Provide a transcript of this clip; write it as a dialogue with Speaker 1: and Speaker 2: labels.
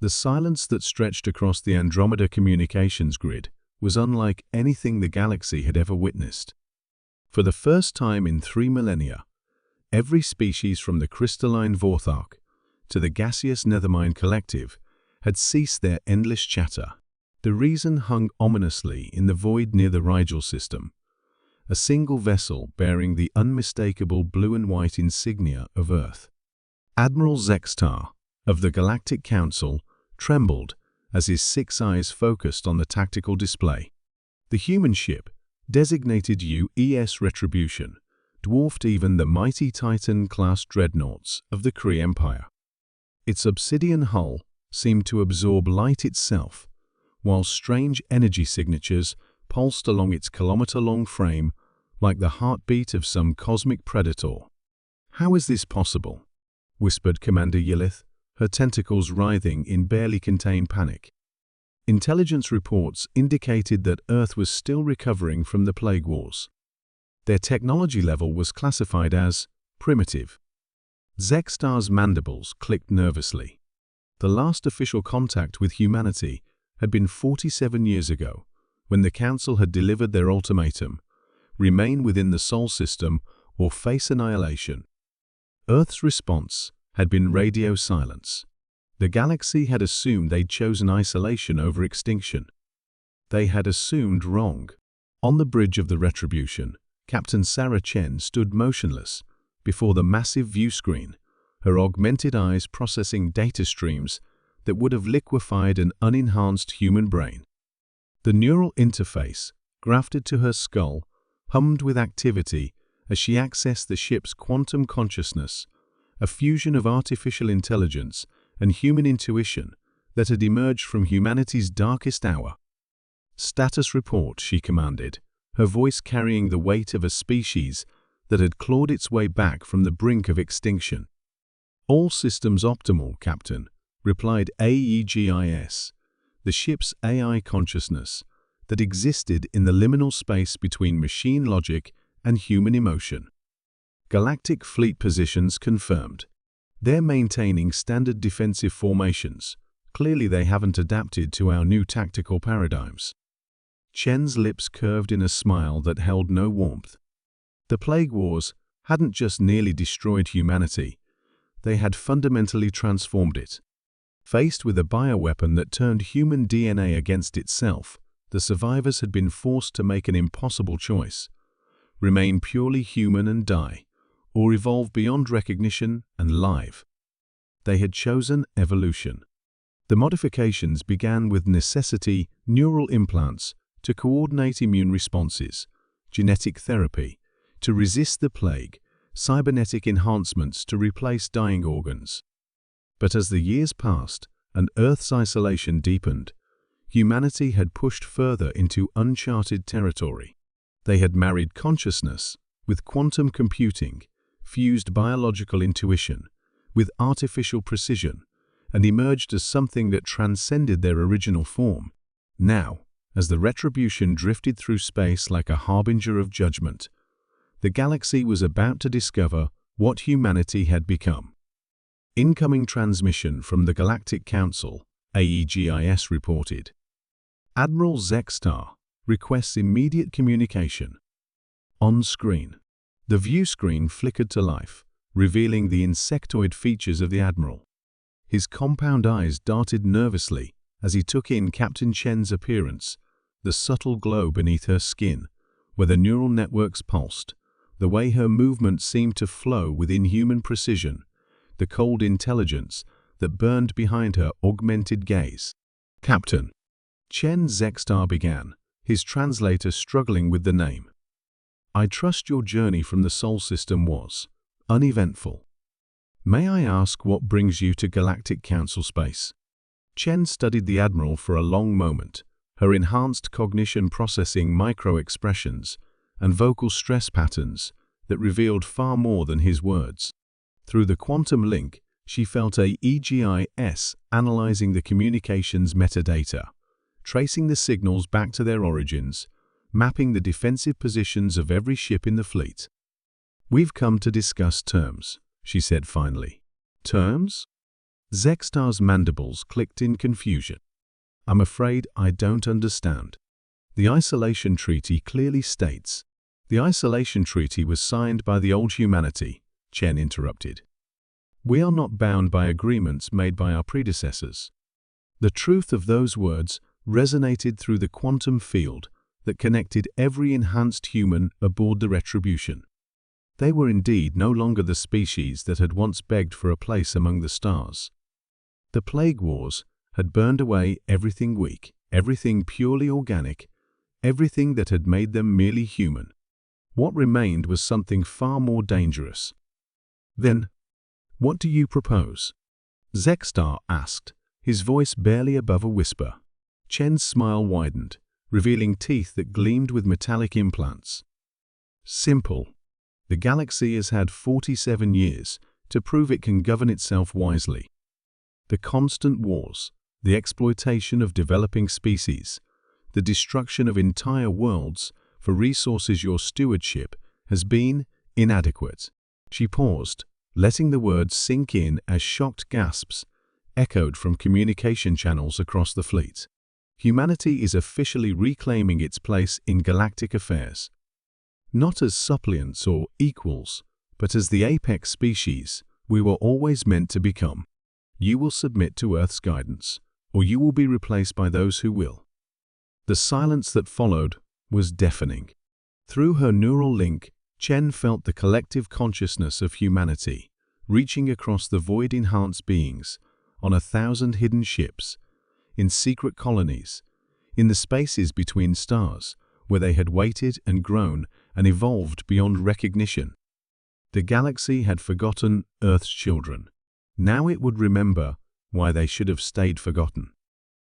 Speaker 1: The silence that stretched across the Andromeda communications grid was unlike anything the galaxy had ever witnessed. For the first time in 3 millennia, every species from the crystalline Vorthark to the gaseous Nethermind collective had ceased their endless chatter. The reason hung ominously in the void near the Rigel system, a single vessel bearing the unmistakable blue and white insignia of Earth. Admiral Zextar of the Galactic Council trembled as his 6 eyes focused on the tactical display. The human ship, designated UES Retribution, dwarfed even the mighty Titan-class dreadnoughts of the Kree Empire. Its obsidian hull seemed to absorb light itself, while strange energy signatures pulsed along its kilometer-long frame like the heartbeat of some cosmic predator. "How is this possible?" whispered Commander Yillith, her tentacles writhing in barely contained panic. Intelligence reports indicated that Earth was still recovering from the Plague Wars. Their technology level was classified as primitive. Zextar's mandibles clicked nervously. The last official contact with humanity had been 47 years ago, when the Council had delivered their ultimatum: remain within the Sol system or face annihilation. Earth's response had been radio silence. The galaxy had assumed they'd chosen isolation over extinction. They had assumed wrong. On the bridge of the Retribution, Captain Sarah Chen stood motionless before the massive view screen, her augmented eyes processing data streams that would have liquefied an unenhanced human brain. The neural interface, grafted to her skull, hummed with activity as she accessed the ship's quantum consciousness, a fusion of artificial intelligence and human intuition that had emerged from humanity's darkest hour. "Status report," she commanded, her voice carrying the weight of a species that had clawed its way back from the brink of extinction. "All systems optimal, Captain," replied AEGIS, the ship's AI consciousness that existed in the liminal space between machine logic and human emotion. "Galactic fleet positions confirmed. They're maintaining standard defensive formations. Clearly they haven't adapted to our new tactical paradigms." Chen's lips curved in a smile that held no warmth. The Plague Wars hadn't just nearly destroyed humanity, they had fundamentally transformed it. Faced with a bioweapon that turned human DNA against itself, the survivors had been forced to make an impossible choice: remain purely human and die, or evolve beyond recognition and live. They had chosen evolution. The modifications began with necessity neural implants to coordinate immune responses, genetic therapy to resist the plague, cybernetic enhancements to replace dying organs. But as the years passed and Earth's isolation deepened, humanity had pushed further into uncharted territory. They had married consciousness with quantum computing, fused biological intuition with artificial precision, and emerged as something that transcended their original form. Now, as the Retribution drifted through space like a harbinger of judgment, the galaxy was about to discover what humanity had become. Incoming transmission from the Galactic Council, AEGIS reported. Admiral Zextar requests immediate communication. On screen, the view screen flickered to life, revealing the insectoid features of the Admiral. His compound eyes darted nervously as he took in Captain Chen's appearance, the subtle glow beneath her skin, where the neural networks pulsed, the way her movements seemed to flow with inhuman precision, the cold intelligence that burned behind her augmented gaze. "Captain," Chen Zextar began, his translator struggling with the name. "I trust your journey from the Sol system was uneventful. May I ask what brings you to Galactic Council space?" Chen studied the Admiral for a long moment, her enhanced cognition processing micro-expressions and vocal stress patterns that revealed far more than his words. Through the quantum link, she felt AEGIS analyzing the communications metadata, tracing the signals back to their origins, mapping the defensive positions of every ship in the fleet. "We've come to discuss terms," she said finally. "Terms?" Zextar's mandibles clicked in confusion. "I'm afraid I don't understand." The Isolation Treaty clearly states. The Isolation Treaty was signed by the old humanity, Chen interrupted. "We are not bound by agreements made by our predecessors." The truth of those words resonated through the quantum field that connected every enhanced human aboard the Retribution. They were indeed no longer the species that had once begged for a place among the stars. The plague wars had burned away everything weak, everything purely organic, everything that had made them merely human. What remained was something far more dangerous. "Then, what do you propose?" Zextar asked, his voice barely above a whisper. Chen's smile widened, revealing teeth that gleamed with metallic implants. "Simple. The galaxy has had 47 years to prove it can govern itself wisely. The constant wars, the exploitation of developing species, the destruction of entire worlds for resources your stewardship has been inadequate." She paused, letting the words sink in as shocked gasps echoed from communication channels across the fleet. Humanity is officially reclaiming its place in galactic affairs. Not as suppliants or equals, but as the apex species we were always meant to become. You will submit to Earth's guidance, or you will be replaced by those who will. The silence that followed was deafening. Through her neural link, Chen felt the collective consciousness of humanity, reaching across the void-enhanced beings, on 1,000 hidden ships, in secret colonies, in the spaces between stars, where they had waited and grown and evolved beyond recognition. The galaxy had forgotten Earth's children. Now it would remember why they should have stayed forgotten.